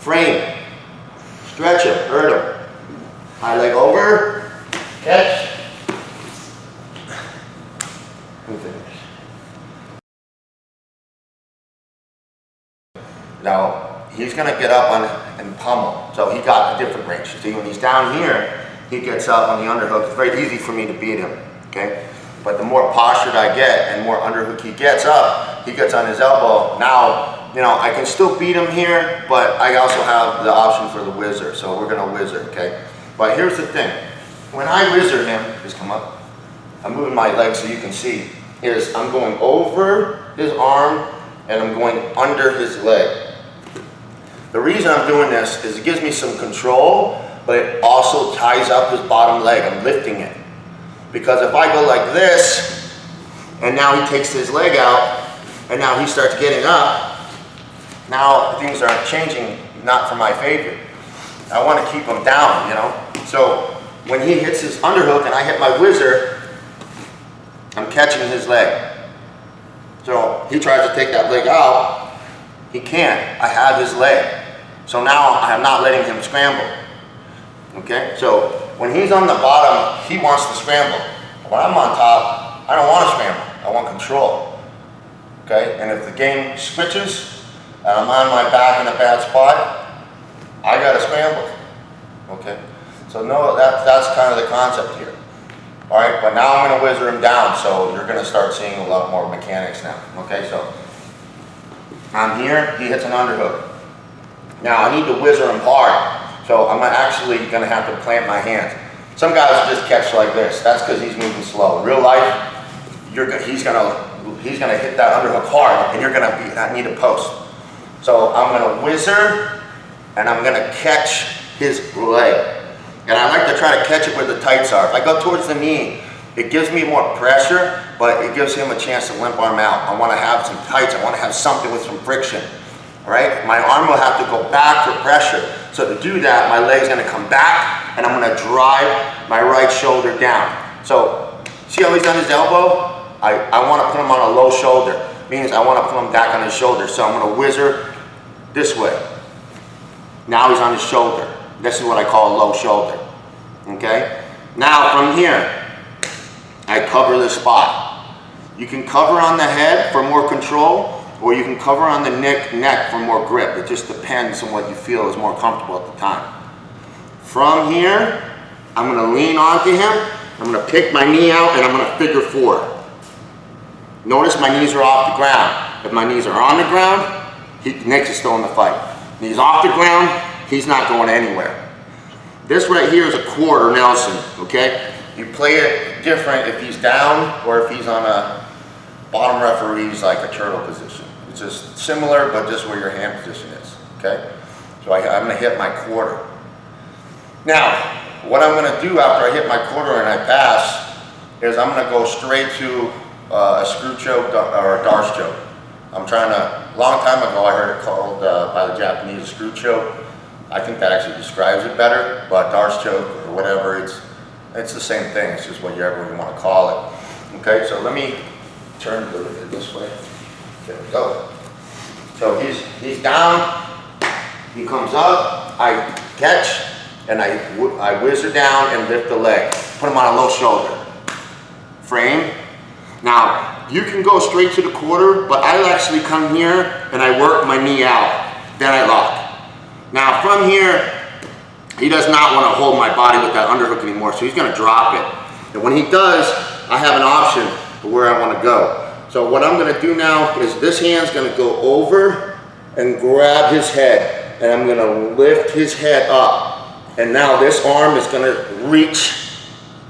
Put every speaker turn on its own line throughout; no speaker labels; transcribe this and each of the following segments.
frame, stretch him, hurt him. High leg over, catch, and finish. Now, he's gonna get up on and pummel, so he got a different range. See, when he's down here, he gets up on the underhook. It's very easy for me to beat him, okay? But the more postured I get and more underhook he gets up, he gets on his elbow. Now, you know, I can still beat him here, but I also have the option for the whizzer, so we're gonna whizzer, okay? But here's the thing. When I whizzer him, just come up. I'm moving my legs so you can see. Is I'm going over his arm and I'm going under his leg. The reason I'm doing this is it gives me some control, but it also ties up his bottom leg. I'm lifting it. Because if I go like this, and now he takes his leg out, and now he starts getting up, now things are changing, not for my favor. I want to keep him down, you know? So when he hits his underhook and I hit my whizzer, I'm catching his leg. So he tries to take that leg out, he can't. I have his leg. So now I'm not letting him scramble. Okay? So when he's on the bottom, he wants to scramble. When I'm on top, I don't want to scramble. I want control. Okay? And if the game switches and I'm on my back in a bad spot, I got to scramble. Okay? So no, that's kind of the concept here. All right? But now I'm going to whizzer him down, so you're going to start seeing a lot more mechanics now. Okay? So I'm here, he hits an underhook. Now I need to whizzer him hard. So I'm actually going to have to plant my hands. Some guys just catch like this. That's because he's moving slow. In real life, he's going to hit that underhook hard, and you're going to need a post. So I'm going to whizzer, and I'm going to catch his leg. And I like to try to catch it where the tights are. If I go towards the knee, it gives me more pressure, but it gives him a chance to limp arm out. I want to have some tights. I want to have something with some friction. All right? My arm will have to go back for pressure. So to do that, my leg's going to come back, and I'm going to drive my right shoulder down. So see how he's on his elbow? I want to put him on a low shoulder. Means I want to put him back on his shoulder. So I'm going to whizzer this way. Now he's on his shoulder. This is what I call a low shoulder. Okay? Now from here, I cover the spot. You can cover on the head for more control, or you can cover on the neck for more grip. It just depends on what you feel is more comfortable at the time. From here, I'm going to lean onto him. I'm going to pick my knee out, and I'm going to figure four. Notice my knees are off the ground. If my knees are on the ground, Nick is still in the fight. Knees off the ground, he's not going anywhere. This right here is a quarter Nelson, okay? You play it different if he's down or if he's on a bottom referee's like a turtle position. It's just similar, but just where your hand position is, okay? So I'm gonna hit my quarter. Now, what I'm gonna do after I hit my quarter and I pass is I'm gonna go straight to a screw choke or a Darce choke. I'm trying to, long time ago I heard it called by the Japanese a screw choke. I think that actually describes it better, but Darce choke or whatever, it's the same thing. It's just whatever you want to call it. Okay, so let me turn a little bit this way. There we go. So he's down, he comes up, I catch, and I whizzer down and lift the leg. Put him on a low shoulder. Frame. Now, you can go straight to the quarter, but I actually come here and I work my knee out. Then I lock. Now from here, he does not want to hold my body with that underhook anymore, so he's going to drop it. And when he does, I have an option for where I want to go. So what I'm going to do now is this hand's going to go over and grab his head, and I'm going to lift his head up. And now this arm is going to reach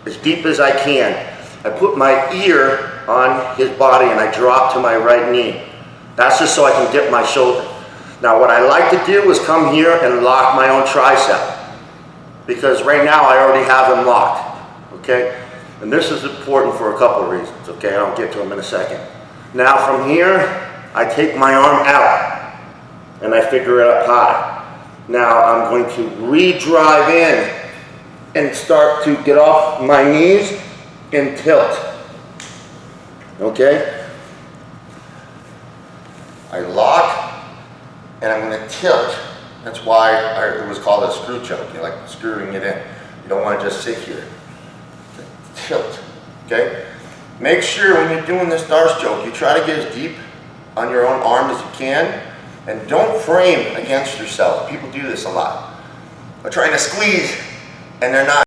as deep as I can. I put my ear on his body and I drop to my right knee. That's just so I can dip my shoulder. Now what I like to do is come here and lock my own tricep, because right now I already have him locked, okay? And this is important for a couple of reasons, okay? I'll get to them in a second. Now from here, I take my arm out and I figure it up high. Now I'm going to re-drive in and start to get off my knees and tilt, okay? I lock and I'm going to tilt That's why it was called a screw choke. You're like screwing it in. You don't want to just sit here. Tilt, okay? Make sure when you're doing this darce choke, you try to get as deep on your own arm as you can, and don't frame against yourself. People do this a lot. They're trying to squeeze, and they're not.